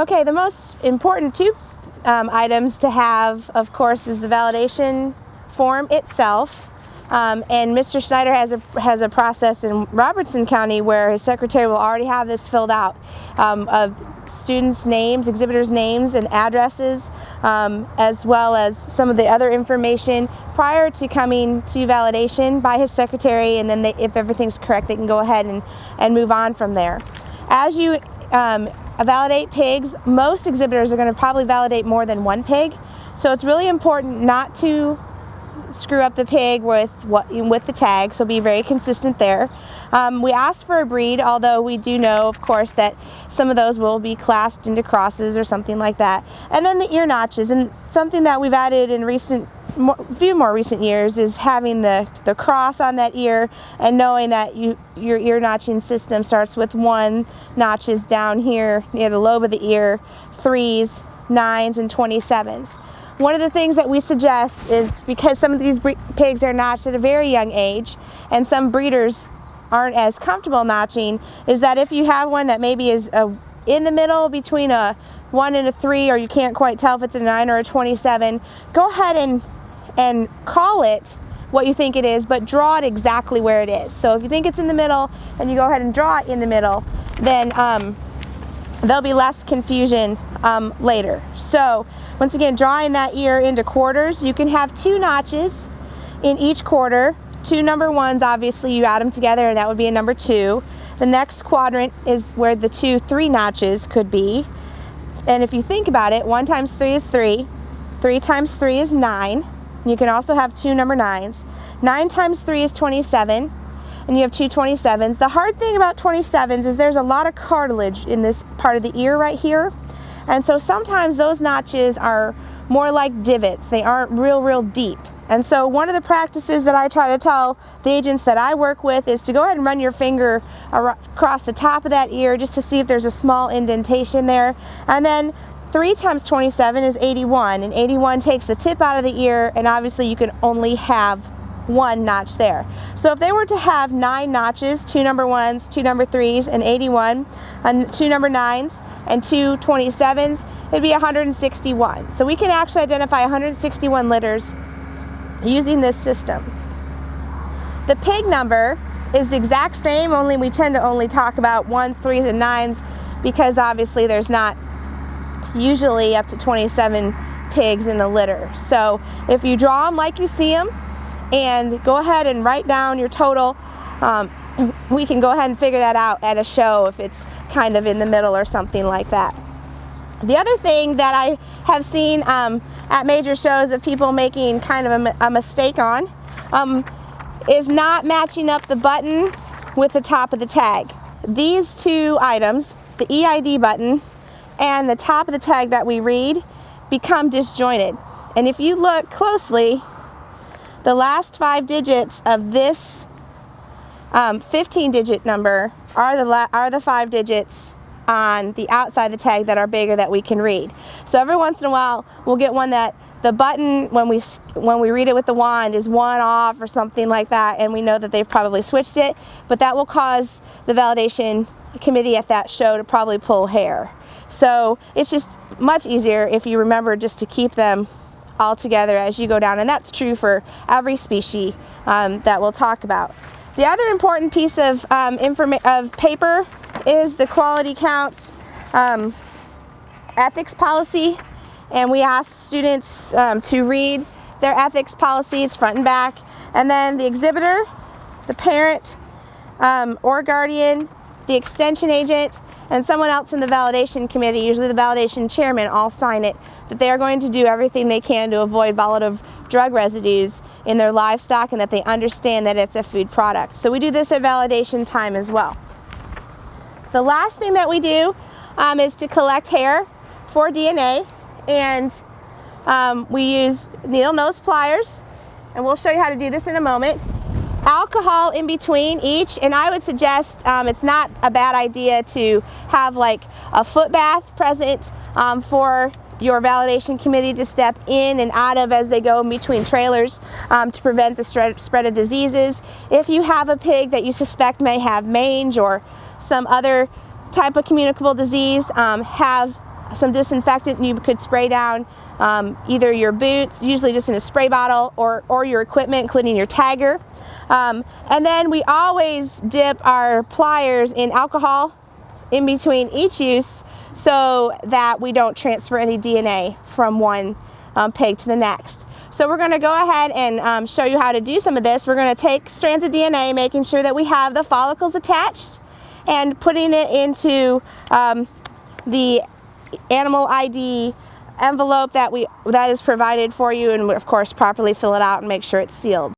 Okay, the most important two items to have, of course, is the validation form itself. And Mr. Schneider has a process in Robertson County where his secretary will already have this filled out of students' names, exhibitors' names and addresses, as well as some of the other information prior to coming to validation by his secretary, and then if everything's correct, they can go ahead and move on from there. As you validate pigs, most exhibitors are going to probably validate more than one pig, so it's really important not to screw up the pig with the tag, so be very consistent there. We asked for a breed, although we do know, of course, that some of those will be classed into crosses or something like that. And then the ear notches, and something that we've added in few more recent years is having the cross on that ear, and knowing that your ear notching system starts with 1 notches down here near the lobe of the ear, 3s, 9s, and 27s. One of the things that we suggest is, because some of these pigs are notched at a very young age, and some breeders aren't as comfortable notching, is that if you have one that maybe is in the middle between a 1 and a 3, or you can't quite tell if it's a 9 or a 27, go ahead and call it what you think it is, but draw it exactly where it is. So if you think it's in the middle and you go ahead and draw it in the middle, then there'll be less confusion later. So once again, drawing that ear into quarters, you can have 2 notches in each quarter. 2 number 1s, obviously you add them together and that would be a number 2. The next quadrant is where the 2 3 notches could be. And if you think about it, 1 times 3 is 3, 3 times 3 is 9. You can also have 2 number 9s. 9 times 3 is 27, and you have 2 27s. The hard thing about 27s is there's a lot of cartilage in this part of the ear right here. And so sometimes those notches are more like divots. They aren't real deep. And so one of the practices that I try to tell the agents that I work with is to go ahead and run your finger across the top of that ear just to see if there's a small indentation there. And then 3 times 27 is 81, and 81 takes the tip out of the ear, and obviously you can only have 1 notch there. So if they were to have 9 notches, 2 number 1s, 2 number 3s, and 81, and 2 number 9s, and 2 27s, it'd be 161. So we can actually identify 161 litters using this system. The pig number is the exact same, only we tend to only talk about 1s, 3s, and 9s because obviously there's not usually up to 27 pigs in a litter. So if you draw them like you see them and go ahead and write down your total, we can go ahead and figure that out at a show if it's kind of in the middle or something like that. The other thing that I have seen at major shows of people making kind of a mistake on is not matching up the button with the top of the tag. These 2 items, the EID button and the top of the tag that we read, become disjointed. And if you look closely, the last 5 digits of this 15-digit number are the 5 digits on the outside of the tag that are bigger that we can read. So every once in a while we'll get one that the button, when we read it with the wand, is 1 off or something like that, and we know that they've probably switched it, but that will cause the validation committee at that show to probably pull hair. So it's just much easier if you remember just to keep them all together as you go down, and that's true for every species that we'll talk about. The other important piece of paper is the quality counts ethics policy, and we ask students to read their ethics policies front and back, and then the exhibitor, the parent or guardian, the extension agent, and someone else from the validation committee, usually the validation chairman, all sign it, that they are going to do everything they can to avoid volatile drug residues in their livestock, and that they understand that it's a food product. So we do this at validation time as well. The last thing that we do is to collect hair for DNA, and we use needle nose pliers, and we'll show you how to do this in a moment. Alcohol in between each, and I would suggest it's not a bad idea to have like a foot bath present for your validation committee to step in and out of as they go in between trailers to prevent the spread of diseases. If you have a pig that you suspect may have mange or some other type of communicable disease, have some disinfectant you could spray down either your boots, usually just in a spray bottle, or your equipment, including your tagger. And then we always dip our pliers in alcohol in between each use so that we don't transfer any DNA from one pig to the next. So we're going to go ahead and show you how to do some of this. We're going to take strands of DNA, making sure that we have the follicles attached, and putting it into the animal ID envelope that is provided for you, and of course properly fill it out and make sure it's sealed.